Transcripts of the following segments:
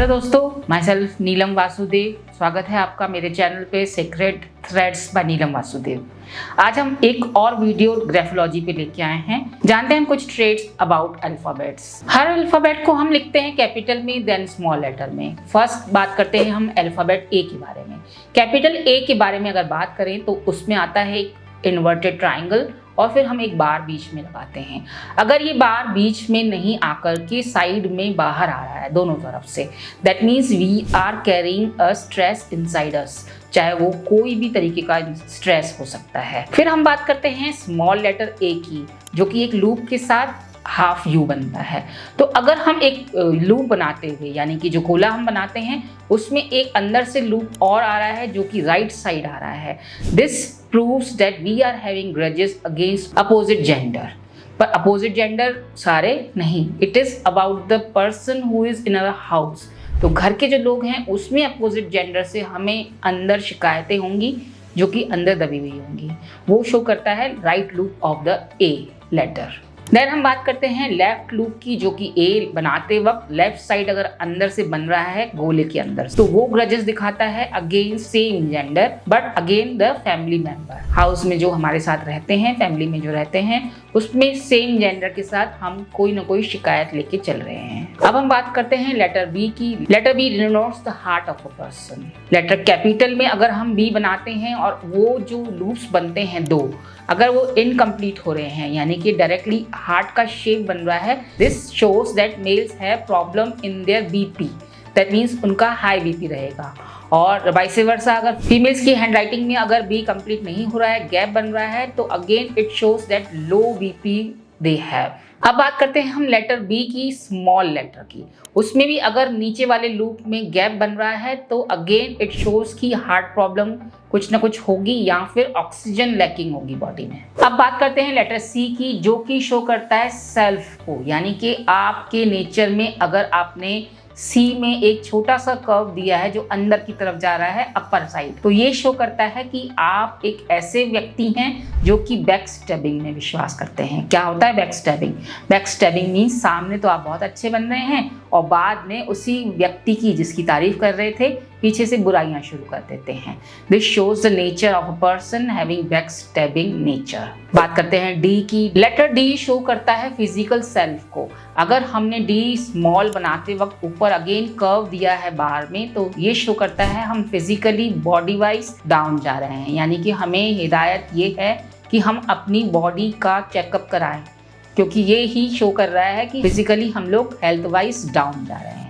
Hello दोस्तों, my self नीलम वासुदेव। स्वागत है आपका मेरे चैनल पे सीक्रेट थ्रेड्स बाय नीलम वासुदेव। आज हम एक और वीडियो ग्राफोलॉजी पे लेके आए हैं। जानते हैं कुछ ट्रेड्स अबाउट अल्फाबेट्स। हर अल्फाबेट को हम लिखते हैं कैपिटल में देन स्मॉल लेटर में। फर्स्ट बात करते हैं हम अल्फाबेट ए के बारे में। कैपिटल ए के बारे में अगर बात करें तो उसमें आता है एक इन्वर्टेड ट्राइंगल और फिर हम एक बार बीच में लगाते हैं। अगर ये बार बीच में नहीं आकर के साइड में बाहर आ रहा है दोनों तरफ से, that means we are carrying a stress inside us, चाहे वो कोई भी तरीके का स्ट्रेस हो सकता है। फिर हम बात करते हैं स्मॉल लेटर ए की, जो कि एक लूप के साथ हाफ यू बनता है। तो अगर हम एक लूप बनाते हुए, यानी कि जो गोला हम बनाते हैं उसमें एक अंदर से लूप और आ रहा है जो कि राइट साइड आ रहा है, this proves that we are having grudges against opposite gender. पर अपोजिट जेंडर सारे नहीं, it is about the person who is in our house. तो घर के जो लोग हैं उसमें अपोजिट जेंडर से हमें अंदर शिकायतें होंगी जो कि अंदर दबी हुई होंगी। वो शो करता है right loop of the A letter. Then हम बात करते हैं लेफ्ट लूप की, जो कि ए बनाते वक्त लेफ्ट साइड अगर अंदर से बन रहा है गोले के अंदर, तो वो ग्रजेस दिखाता है against same gender but again the family member. House में जो हमारे साथ रहते हैं, फैमिली में जो रहते हैं, उसमें सेम जेंडर के साथ हम कोई ना कोई शिकायत लेके चल रहे हैं। अब हम बात करते हैं लेटर बी की। Letter B denotes the heart of a person. Letter capital में अगर हम बी बनाते हैं और वो जो लूप्स बनते हैं दो, अगर वो इनकम्प्लीट हो रहे हैं, यानी कि डायरेक्टली हार्ट का शेप बन रहा है, this shows that males have problem in their BP. That means उनका हाई बीपी रहेगा। और वाइस वर्सा, अगर फीमेल्स की हैंडराइटिंग में अगर बी कंप्लीट नहीं हो रहा है, गैप बन रहा है, तो again it shows that low BP they have. अब बात करते हैं हम लेटर बी की, स्मॉल लेटर की। उसमें भी अगर नीचे वाले लूप में गैप बन रहा है तो अगेन इट शोज की हार्ट प्रॉब्लम कुछ ना कुछ होगी या फिर ऑक्सीजन लैकिंग होगी बॉडी में। अब बात करते हैं लेटर सी की, जो कि शो करता है सेल्फ को, यानी कि आपके नेचर में अगर आपने सी में एक छोटा सा कर्व दिया है जो अंदर की तरफ जा रहा है अपर साइड, तो ये शो करता है कि आप एक ऐसे व्यक्ति हैं जो कि बैक स्टैबिंग में विश्वास करते हैं। क्या होता है back stabbing? Back stabbing means सामने तो आप बहुत अच्छे बन रहे हैं और बाद में उसी व्यक्ति की जिसकी तारीफ कर रहे थे पीछे से बुराइयां शुरू कर देते हैं। This shows the nature of a person having back stabbing nature. बात करते हैं डी की। लेटर डी शो करता है फिजिकल सेल्फ को। अगर हमने डी स्मॉल बनाते वक्त ऊपर अगेन कर्व दिया है बाहर में, तो ये शो करता है हम फिजिकली बॉडी वाइज डाउन जा रहे हैं, यानी कि हमें हिदायत ये है कि हम अपनी बॉडी का चेकअप कराएं, क्योंकि ये ही शो कर रहा है कि फिजिकली हम लोग हेल्थ वाइज डाउन जा रहे हैं।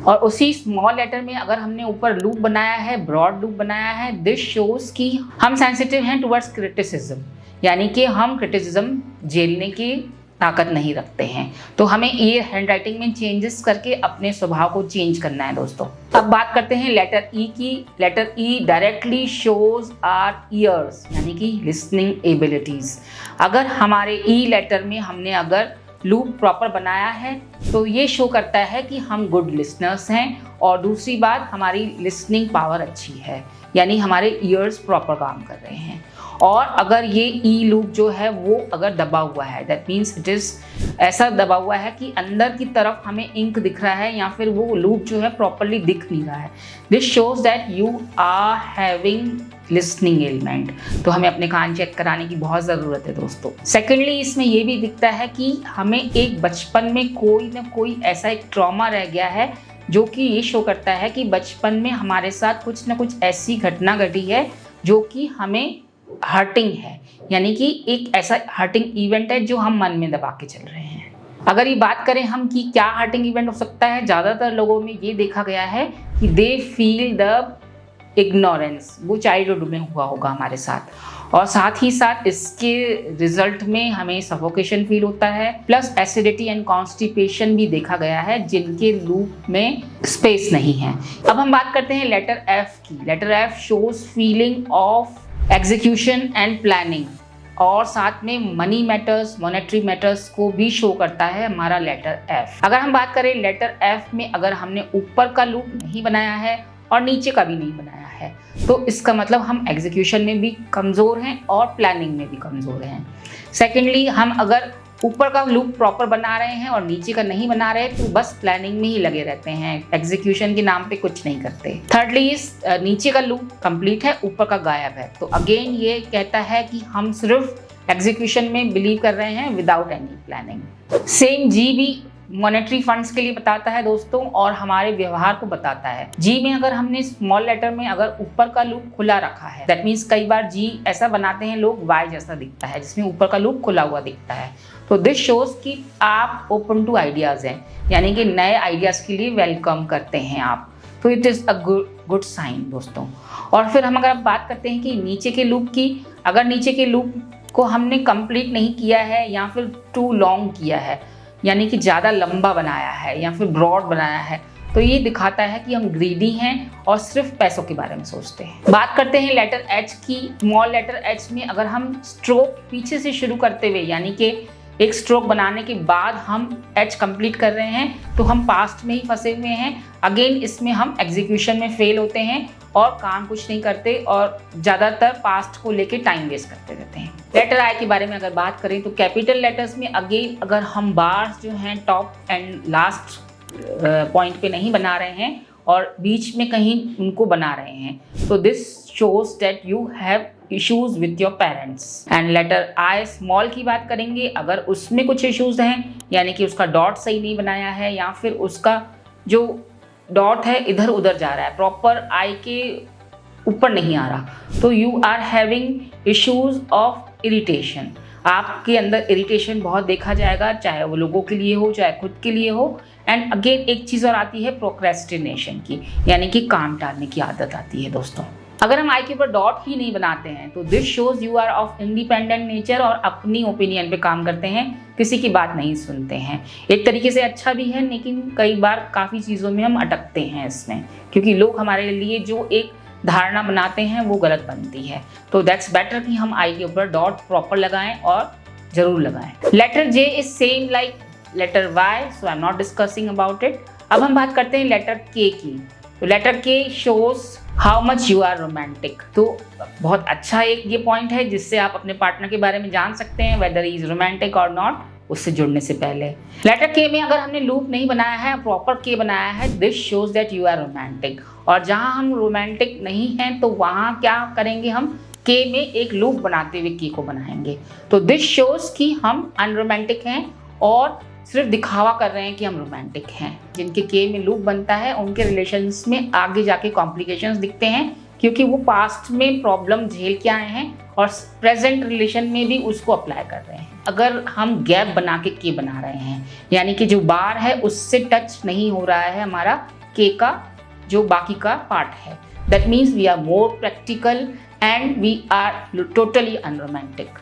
और उसी स्मॉल लेटर में अगर हमने ऊपर लूप बनाया है, ब्रॉड लूप बनाया है, दिस शोज कि हम सेंसिटिव हैं टुवर्ड्स क्रिटिसिज्म, यानी कि हम क्रिटिसिज्म झेलने की ताकत नहीं रखते हैं। तो हमें ये हैंडराइटिंग में चेंजेस करके अपने स्वभाव को चेंज करना है दोस्तों। अब बात करते हैं लेटर ई की। Letter E directly shows our ears, यानी कि लिसनिंग एबिलिटीज। अगर हमारे ई लेटर में हमने अगर लूप प्रॉपर बनाया है तो ये शो करता है कि हम गुड लिसनर्स हैं। और दूसरी बात, हमारी लिसनिंग पावर अच्छी है, यानी हमारे ईयर्स प्रॉपर काम कर रहे हैं। और अगर ये ई लूप जो है वो अगर दबा हुआ है, दैट मीन्स इट इज ऐसा दबा हुआ है कि अंदर की तरफ हमें इंक दिख रहा है या फिर वो लूप जो है प्रॉपरली दिख नहीं रहा है, this shows that you are having listening element. तो हमें अपने कान चेक कराने की बहुत ज़रूरत है दोस्तों। सेकेंडली, इसमें ये भी दिखता है कि हमें एक बचपन में कोई ना कोई ऐसा एक ट्रॉमा रह गया है जो कि ये शो करता है कि बचपन में हमारे साथ कुछ ना कुछ ऐसी घटना घटी है जो कि हमें हर्टिंग है, यानी कि एक ऐसा हर्टिंग इवेंट है जो हम मन में दबा के चल रहे हैं। अगर ये बात करें हम कि क्या हर्टिंग इवेंट हो सकता है, ज़्यादातर लोगों में ये देखा गया है कि दे फील द इग्नोरेंस। वो चाइल्डहुड में हुआ होगा हमारे साथ, और साथ ही साथ इसके रिजल्ट में हमें सफोकेशन फील होता है, प्लस एसिडिटी एंड कॉन्स्टिपेशन भी देखा गया है जिनके लूप में स्पेस नहीं है। अब हम बात करते हैं लेटर एफ की। Letter F shows feeling of execution and planning, और साथ में मनी मैटर्स, मॉनेटरी मैटर्स को भी शो करता है हमारा लेटर एफ। अगर हम बात करें लेटर एफ में अगर हमने ऊपर का लूप नहीं बनाया है और नीचे का भी नहीं बनाया है, तो इसका मतलब हम एग्जीक्यूशन में भी कमज़ोर हैं और प्लानिंग में भी कमज़ोर हैं। सेकेंडली, हम अगर ऊपर का लूप प्रॉपर बना रहे हैं और नीचे का नहीं बना रहे तो बस प्लानिंग में ही लगे रहते हैं, एग्जीक्यूशन के नाम पे कुछ नहीं करते। थर्डली इस नीचे का लूप कंप्लीट है, ऊपर का गायब है। तो अगेन ये कहता है कि हम सिर्फ एग्जीक्यूशन में बिलीव कर रहे हैं विदाउट एनी प्लानिंग। सेम जी भी मॉनेटरी फंड्स के लिए बताता है दोस्तों, और हमारे व्यवहार को बताता है। जी में अगर हमने स्मॉल लेटर में अगर ऊपर का लूप खुला रखा है, दैट मीन्स कई बार जी ऐसा बनाते हैं लोग वाई जैसा दिखता है जिसमें ऊपर का लूप खुला हुआ दिखता है। तो दिस शोज कि आप ओपन टू आइडियाज हैं, यानी कि नए आइडियाज के लिए वेलकम करते हैं आप। तो it is a good sign दोस्तों। और फिर हम अगर बात करते हैं कि नीचे के लूप की, अगर नीचे के लूप को हमने कंप्लीट नहीं किया है या फिर टू लॉन्ग किया है, यानी कि ज़्यादा लंबा बनाया है या फिर ब्रॉड बनाया है, तो ये दिखाता है कि हम ग्रीडी हैं और सिर्फ पैसों के बारे में सोचते हैं। बात करते हैं लेटर एच की। स्मॉल लेटर एच में अगर हम स्ट्रोक पीछे से शुरू करते हुए, यानी कि एक स्ट्रोक बनाने के बाद हम एच कंप्लीट कर रहे हैं, तो हम पास्ट में ही फंसे हुए हैं। अगेन इसमें हम एग्जीक्यूशन में फेल होते हैं और काम कुछ नहीं करते और ज़्यादातर पास्ट को लेके टाइम वेस्ट करते रहते हैं। लेटर आई के बारे में अगर बात करें तो कैपिटल लेटर्स में अगेन अगर हम बार्स जो हैं टॉप एंड लास्ट पॉइंट पे नहीं बना रहे हैं और बीच में कहीं उनको बना रहे हैं, तो this shows that you have issues with your parents. And later I small की बात करेंगे, अगर उसमें कुछ इश्यूज हैं, यानी कि उसका डॉट सही नहीं बनाया है या फिर उसका जो डॉट है इधर उधर जा रहा है, प्रॉपर आई के ऊपर नहीं आ रहा, तो you are having issues of irritation. आपके अंदर इरिटेशन बहुत देखा जाएगा, चाहे वो लोगों के लिए हो चाहे खुद के लिए हो। एंड अगेन एक चीज़ और आती है प्रोक्रेस्टिनेशन की, यानी कि काम टालने की आदत आती है दोस्तों। अगर हम आई के ऊपर डॉट ही नहीं बनाते हैं तो this shows you are of independent nature और अपनी ओपिनियन पे काम करते हैं, किसी की बात नहीं सुनते हैं। एक तरीके से अच्छा भी है, लेकिन कई बार काफ़ी चीज़ों में हम अटकते हैं इसमें, क्योंकि लोग हमारे लिए जो एक धारणा बनाते हैं वो गलत बनती है। तो दैट्स बेटर कि हम आई के ऊपर डॉट प्रॉपर लगाएं और ज़रूर लगाएं। Letter J is same like letter Y, so I am not discussing about it. अब हम बात करते हैं लेटर के की। तो letter K shows how much you are romantic. तो बहुत अच्छा एक ये पॉइंट है जिससे आप अपने पार्टनर के बारे में जान सकते हैं वेदर ही इज रोमांटिक और नॉट, उससे जुड़ने से पहले। लेटर के में अगर हमने लूप नहीं बनाया है, प्रॉपर के बनाया है, this shows that you are romantic. और जहां हम रोमांटिक नहीं हैं तो वहां क्या करेंगे, हम के में एक लूप बनाते हुए के को बनाएंगे। तो दिस शोज कि हम अनरोमांटिक हैं और सिर्फ दिखावा कर रहे हैं कि हम रोमांटिक हैं। जिनके के में लूप बनता है उनके रिलेशंस में आगे जाके कॉम्प्लिकेशंस दिखते हैं, क्योंकि वो पास्ट में प्रॉब्लम झेल के आए हैं और प्रेजेंट रिलेशन में भी उसको अप्लाई कर रहे हैं। अगर हम गैप बना के बना रहे हैं, यानी कि जो बार है उससे टच नहीं हो रहा है हमारा के का जो बाकी का पार्ट है, that means we are more practical and we are totally unromantic.